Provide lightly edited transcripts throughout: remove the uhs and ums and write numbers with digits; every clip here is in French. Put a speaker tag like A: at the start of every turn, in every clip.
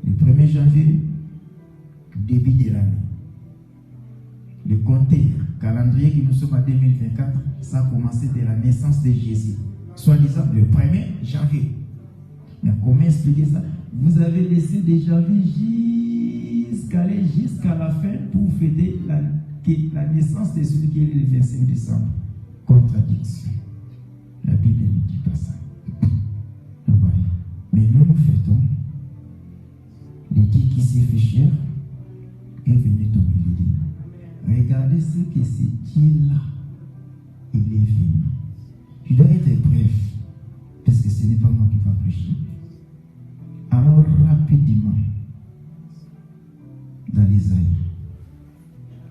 A: Le 1er janvier, début de l'année. Le compter, calendrier qui nous sommes en 2024, ça a commencé de la naissance de Jésus. Soi-disant le 1er janvier. Mais comment expliquer ça? Vous avez laissé de janvier jusqu'à la fin pour fêter la naissance de celui qui est le 25 décembre. Contradiction. La Bible ne dit pas ça. Vous voyez. Mais nous fêtons le Dieu qui s'est fait cher est venu au milieu de nous. Regardez ce que ce Dieu-là, il est venu. Je dois être bref, parce que ce n'est pas moi qui va prêcher. Alors rapidement, dans l'Ésaïe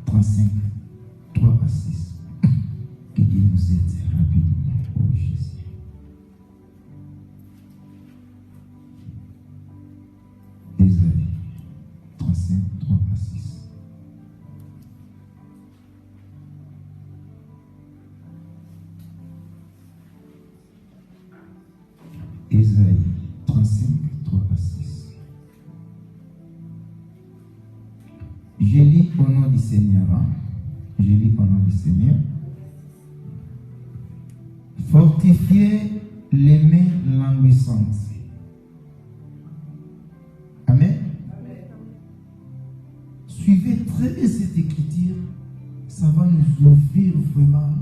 A: 35, 3 à 6, que Dieu nous aide rapidement. Oh Jésus. Ésaïe 35, 3 à 6. Ésaïe 35, 3 à 6. Je lis au nom du Seigneur. Je lis au nom du Seigneur. Fortifiez les mains languissantes. Amen. Suivez très bien cette écriture. Ça va nous ouvrir vraiment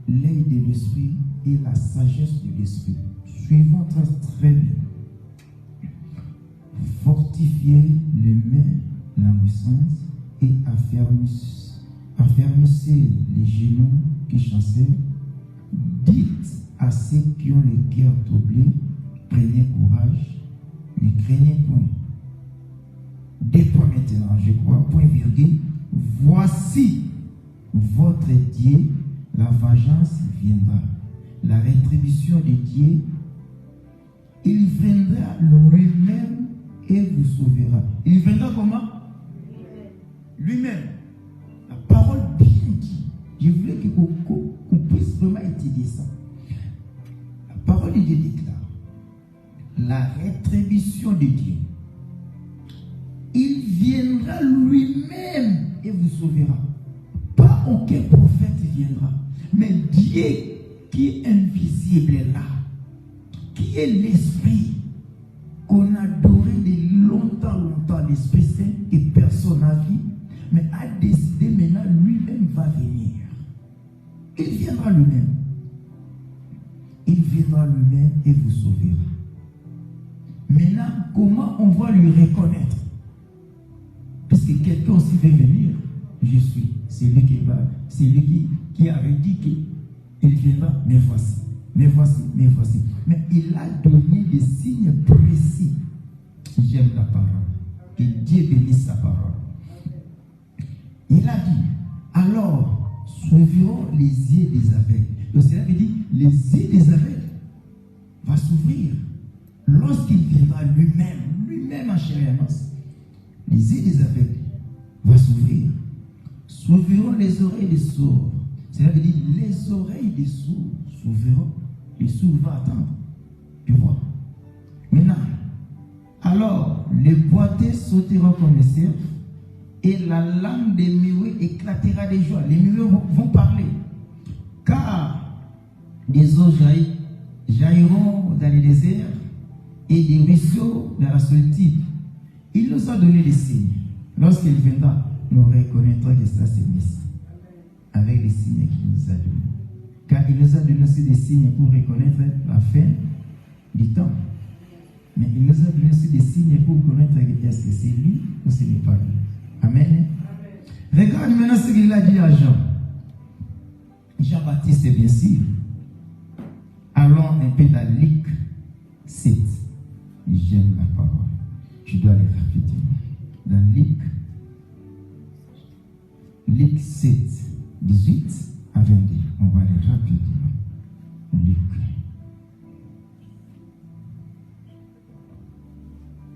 A: l'œil de l'esprit et la sagesse de l'esprit. Suivons très bien. Fortifiez les mains languissantes et affermissez les genoux qui chancellent. Dites à ceux qui ont le cœur troublé, prenez courage, ne craignez point. Deux points maintenant, je crois, point virgule. Voici votre Dieu, la vengeance viendra. La rétribution de Dieu, il viendra lui-même et vous sauvera. Il viendra comment? Lui-même. La parole bien dit. Je voulais qu'on puisse vraiment étudier ça. La parole de Dieu déclare la rétribution de Dieu. Il viendra lui-même et vous sauvera. Pas aucun prophète viendra, mais Dieu qui est invisible là, qui est l'Esprit qu'on adorait de longtemps, l'Esprit Saint que personne n'a vu, mais a décidé maintenant lui-même va venir. Il viendra lui-même. Il viendra lui-même et vous sauvera. Maintenant, comment on va lui reconnaître? Parce que quelqu'un aussi veut venir. Je suis. C'est lui qui va. C'est lui qui avait dit qu'il viendra. Mais voici. Mais voici. Mais voici. Mais il a donné des signes précis. J'aime la parole. Que Dieu bénisse sa parole. Il a dit, alors, s'ouvriront les yeux des aveugles. Donc cela veut dire, les yeux des aveugles vont s'ouvrir lorsqu'il viendra lui-même en chair et en os. Les yeux des aveugles vont s'ouvrir. S'ouvriront les oreilles des sourds. Cela veut dire, les oreilles des sourds s'ouvriront. Les sourds vont attendre. Tu vois. Maintenant, alors, les boiteux sauteront comme les cerfs. Et la langue des muets éclatera de joie. Les muets vont parler. Car des eaux jailliront dans les déserts et des ruisseaux dans la solitude. Il nous a donné des signes. Lorsqu'il viendra, nous reconnaîtrons que ça c'est Messie. Avec les signes qu'il nous a donnés. Car il nous a donné aussi des signes pour reconnaître la fin du temps. Mais il nous a donné aussi des signes pour connaître est-ce que c'est lui ou ce n'est pas lui. Amen. Regarde maintenant ce qu'il a dit à Jean. Jean-Baptiste, bien sûr. Allons un peu dans Luc 7. J'aime la parole. Je dois aller rapidement. Dans Luc 7, 18 à 22. On va aller rapidement.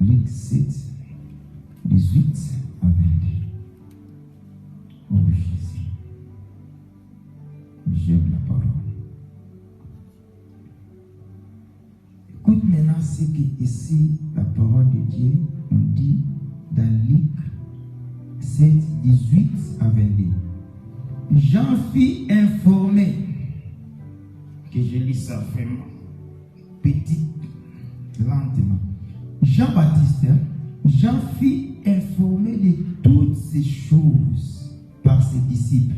A: Luc 7, 18 à 22. Oh Jésus. J'aime la parole. Écoute maintenant ce que ici la parole de Dieu on dit 18 à 22. Jean fit informer, que je lis ça vraiment, petit, lentement. Jean-Baptiste, Jean fit informer de toutes ces choses par ses disciples.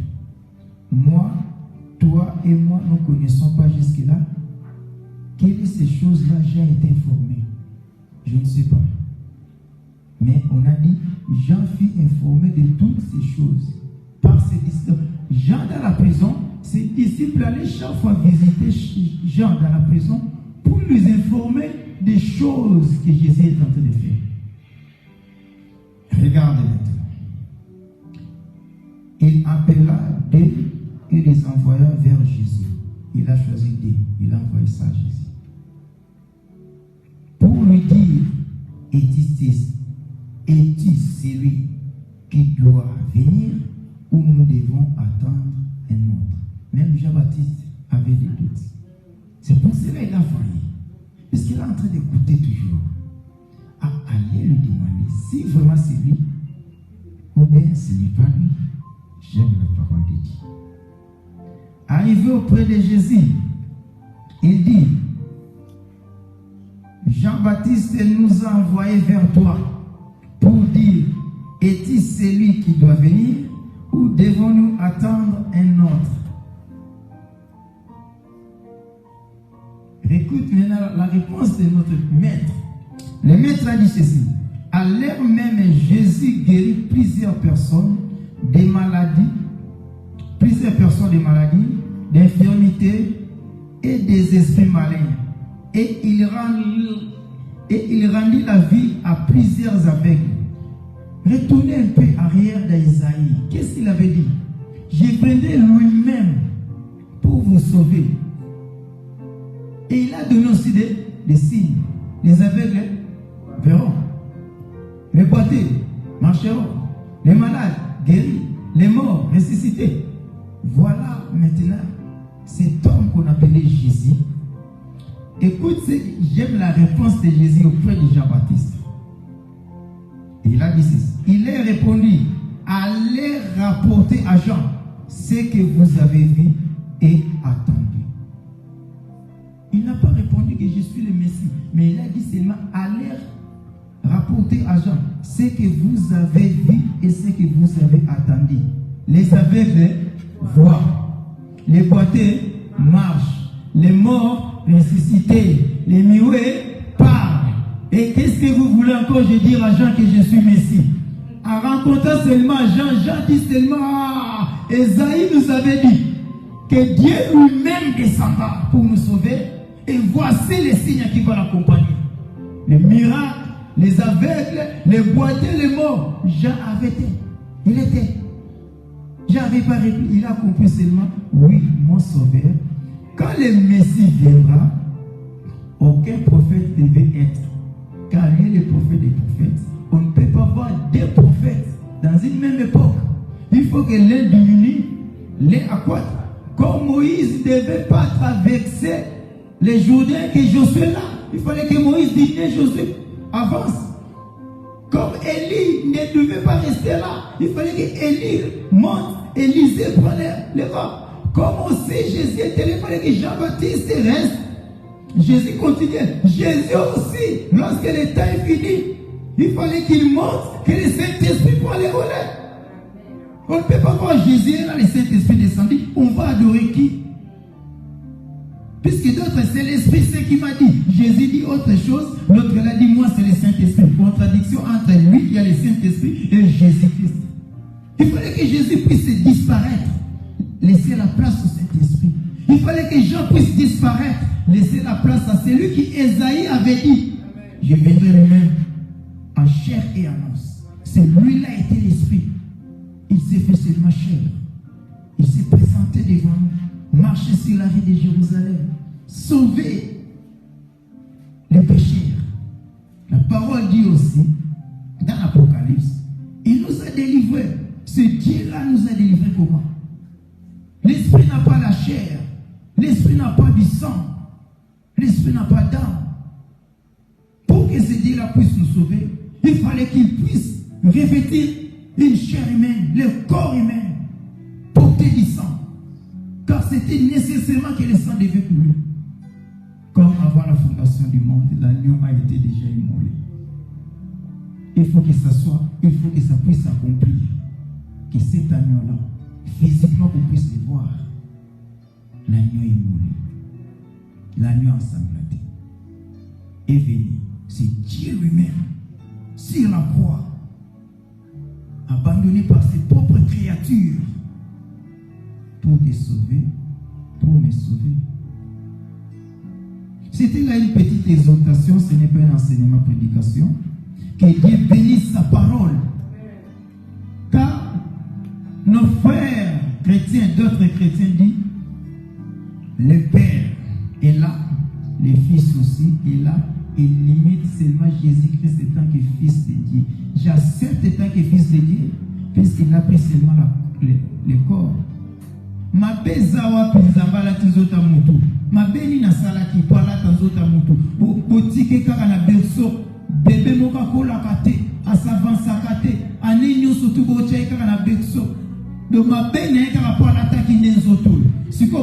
A: Moi, toi et moi, nous ne connaissons pas jusque-là. Quelles sont ces choses-là? Jean est informé. Je ne sais pas. Mais on a dit, Jean fit informer de toutes ces choses par ses disciples. Jean dans la prison, ses disciples allaient chaque fois visiter Jean dans la prison pour lui informer des choses que Jésus est en train de faire. Regardez maintenant. Il appela deux et les envoya vers Jésus. Il a choisi deux. Il a envoyé ça à Jésus. Pour lui dire, es-tu celui qui doit venir ou nous devons attendre un autre? Même Jean-Baptiste avait des doutes. C'est pour cela qu'il a envoyé. Parce qu'il est en train d'écouter toujours. À aller lui demander si vraiment c'est lui ou bien ce n'est pas lui. J'aime la parole de Dieu. Arrivé auprès de Jésus, il dit, Jean-Baptiste nous a envoyés vers toi pour dire, es-tu celui qui doit venir ou devons-nous attendre un autre? Écoute maintenant la réponse de notre maître. Le maître a dit ceci. À l'heure même, Jésus guérit plusieurs personnes des maladies, d'infirmités et des esprits maligns. Et il rendit la vie à plusieurs aveugles. Retournez un peu arrière d'Isaïe. Qu'est-ce qu'il avait dit? Je viendrai lui-même pour vous sauver. Et il a donné aussi des signes. Les aveugles verront. Les boiteux marcheront. Les malades guéris. Les morts ressuscités. Voilà maintenant cet homme qu'on appelait Jésus. Écoute, j'aime la réponse de Jésus auprès de Jean-Baptiste. Il a dit ceci. Il a répondu, allez rapporter à Jean ce que vous avez vu et attendu. Il n'a pas répondu que je suis le Messie, mais il a dit seulement, allez rapporter à Jean ce que vous avez vu et ce que vous avez attendu. Les aveugles voient, les boiteux marchent, les morts ressuscités, les muets parlent. Et qu'est-ce que vous voulez encore je dire à Jean que je suis Messie? En rencontrant seulement Jean dit seulement, Esaïe nous avait dit que Dieu lui-même descendra pour nous sauver. Et voici les signes qui vont l'accompagner. Les miracles, les aveugles, les boiteux, les morts. Jean avait été. Il était. Jean n'avait pas répondu. Il a compris seulement, oui, mon sauveur. Quand le Messie viendra, aucun prophète devait être. Car lui est le prophète des prophètes. On ne peut pas voir deux prophètes dans une même époque. Il faut que l'un diminue, l'un accroître. Comme Moïse ne devait pas traverser les Jourdains que Josué là. Il fallait que Moïse dise Josué avance. Comme Élie ne devait pas rester là. Il fallait que Élie monte. Élisée prend les vents. Comme aussi Jésus était là, il fallait que Jean-Baptiste reste. Jésus continuait. Jésus aussi, lorsque le temps est fini, il fallait qu'il monte, que le Saint-Esprit prenne les relais. On ne peut pas voir Jésus là, le Saint-Esprit descendu. On va adorer qui? Puisque d'autres, c'est l'Esprit, c'est qui m'a dit. Jésus dit autre chose, l'autre l'a dit, moi c'est le Saint-Esprit. Contradiction entre lui qui a le Saint-Esprit et Jésus-Christ. Il fallait que Jésus puisse disparaître, laisser la place au Saint-Esprit. Il fallait que Jean puisse disparaître, laisser la place à celui qui Esaïe avait dit. Je viendrai lui-même en chair et en os. C'est lui-là était l'Esprit. Il s'est fait seulement chair. Il s'est présenté devant nous, marché sur la rue de Jérusalem, sauver les pécheurs. La parole dit aussi, dans l'Apocalypse, il nous a délivrés. Ce Dieu-là nous a délivrés comment? L'Esprit n'a pas la chair. L'Esprit n'a pas du sang. L'Esprit n'a pas d'âme. Pour que ce Dieu-là puisse nous sauver, il fallait qu'il puisse revêtir une chair humaine, le corps humain, porter du sang. Car c'était nécessairement que le sang devait couler. Comme avant la fondation du monde, l'agneau a été déjà immolé. Il faut que ça soit, il faut que ça puisse s'accomplir. Que cet agneau-là, physiquement qu'on puisse le voir, l'agneau est immolé. L'agneau ensanglanté est venu. C'est Dieu lui-même, sur la croix, abandonné par ses propres créatures, pour te sauver, pour me sauver. C'était là une petite exhortation, ce n'est pas un enseignement, prédication. Que Dieu bénisse sa parole. Car nos frères chrétiens, d'autres chrétiens disent, le Père est là, le Fils aussi est là, et limite seulement Jésus-Christ étant que Fils de Dieu. J'accepte étant que Fils de Dieu, puisqu'il a pris seulement le corps. Ma bezawa pinzambala tizota mutu. Ma beni na salaki pala tazota mutu. Botike kaka na berso. Bébé moka kola kate. Asavansa kate. Aninyo sotu boche kaka na berso. Do ma beni kaka pala taki nenzoto. Siko